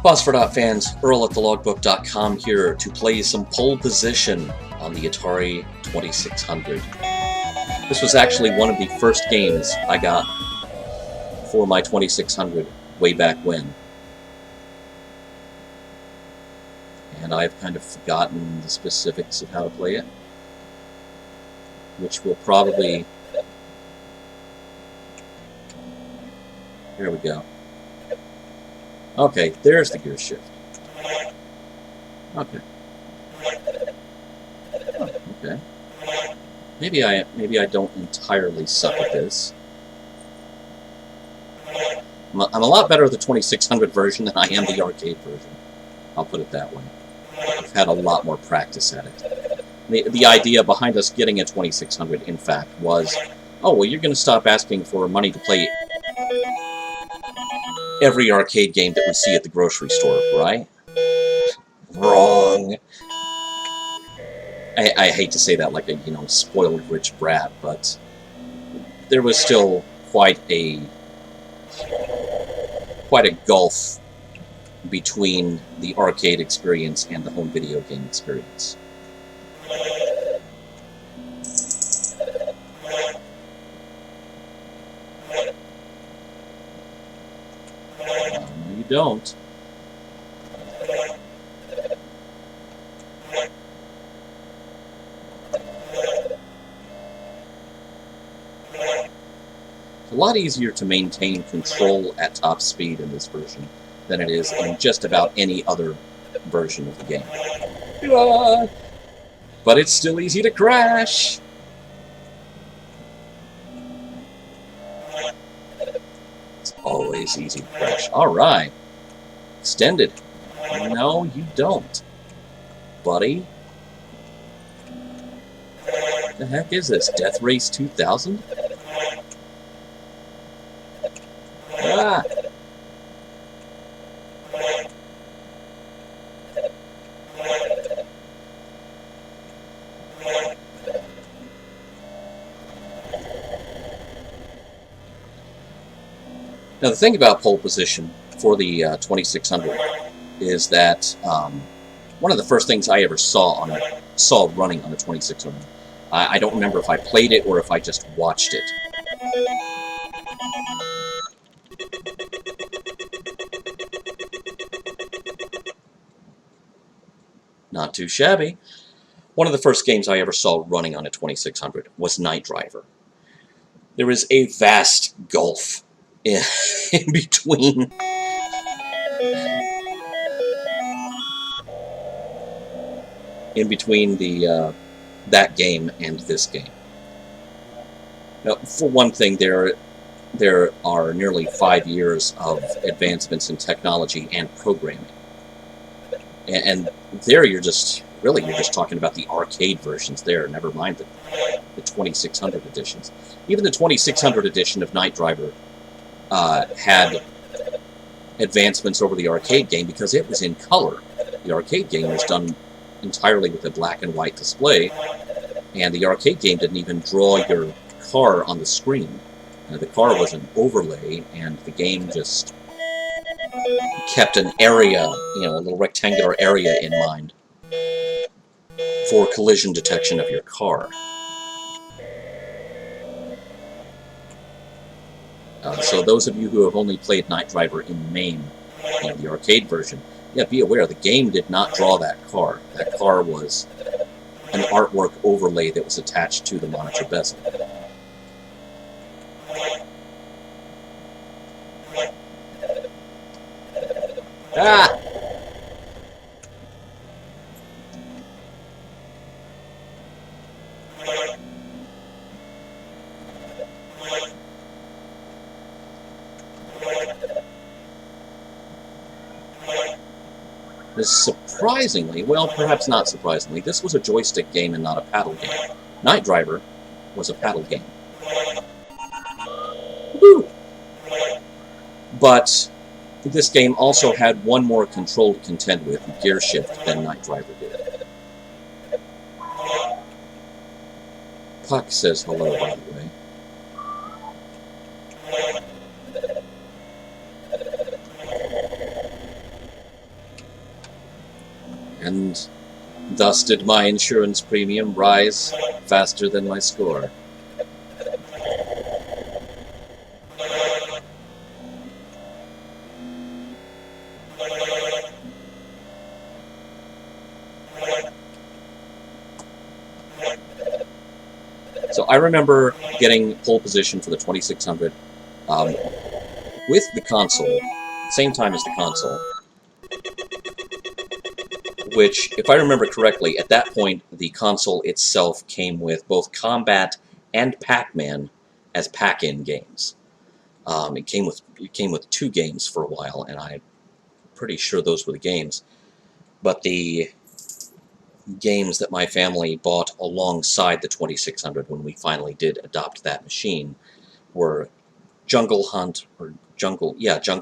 Phosphor Dot fans, Earl at thelogbook.com here to play some pole position on the Atari 2600. This was actually one of the first games I got for my 2600 way back when. And I've kind of forgotten the specifics of how to play it, which will probably... Here we go. Okay, there's the gear shift. Okay. Oh, okay. Maybe I don't entirely suck at this. I'm a lot better at the 2600 version than I am the arcade version. I'll put it that way. I've had a lot more practice at it. The idea behind us getting a 2600, in fact, was, oh, well, you're going to stop asking for money to play every arcade game that we see at the grocery store, right? Wrong. I hate to say that like a, spoiled rich brat, but there was still quite a gulf between the arcade experience and the home video game experience. You don't. It's a lot easier to maintain control at top speed in this version than it is in just about any other version of the game. But it's still easy to crash. It's always easy to crash. Alright. Extended. No, you don't, buddy. What the heck is this? Death Race 2000? Ah! Now, the thing about pole position for the 2600 is that one of the first things I ever saw running on the 2600. I don't remember if I played it or if I just watched it. Not too shabby. One of the first games I ever saw running on a 2600 was Night Driver. There is a vast gulf in between the that game and this game. Now, for one thing, there are nearly 5 years of advancements in technology and programming, and there you're just talking about the arcade versions there. Never mind the 2600 editions. Even the 2600 edition of Night Driver had advancements over the arcade game because it was in color. The arcade game was done entirely with a black and white display, and the arcade game didn't even draw your car on the screen. The car was an overlay, and the game just kept an area, a little rectangular area in mind for collision detection of your car. So those of you who have only played Night Driver in MAME, the arcade version, yeah, be aware, the game did not draw that car. That car was an artwork overlay that was attached to the monitor bezel. Ah! Surprisingly, well, perhaps not surprisingly, this was a joystick game and not a paddle game. Night Driver was a paddle game. Woo! But this game also had one more control to contend with, gear shift, than Night Driver did. Puck says hello, by the way. Thus did my insurance premium rise faster than my score. So I remember getting pole position for the 2600 with the console, same time as the console, which, if I remember correctly, at that point the console itself came with both Combat and Pac-Man as pack-in games. It came with 2 games for a while, and I'm pretty sure those were the games. But the games that my family bought alongside the 2600 when we finally did adopt that machine were Jungle Hunt, Jungle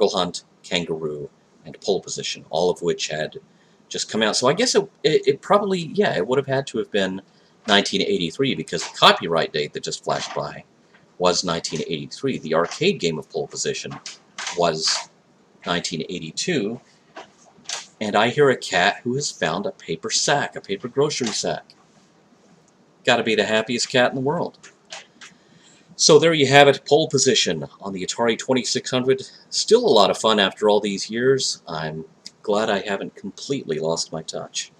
Hunt, Kangaroo, and Pole Position, all of which had just come out. So I guess it probably, yeah, it would have had to have been 1983, because the copyright date that just flashed by was 1983. The arcade game of Pole Position was 1982, and I hear a cat who has found a paper sack, a paper grocery sack. Gotta be the happiest cat in the world. So there you have it, Pole Position on the Atari 2600. Still a lot of fun after all these years. I'm glad I haven't completely lost my touch.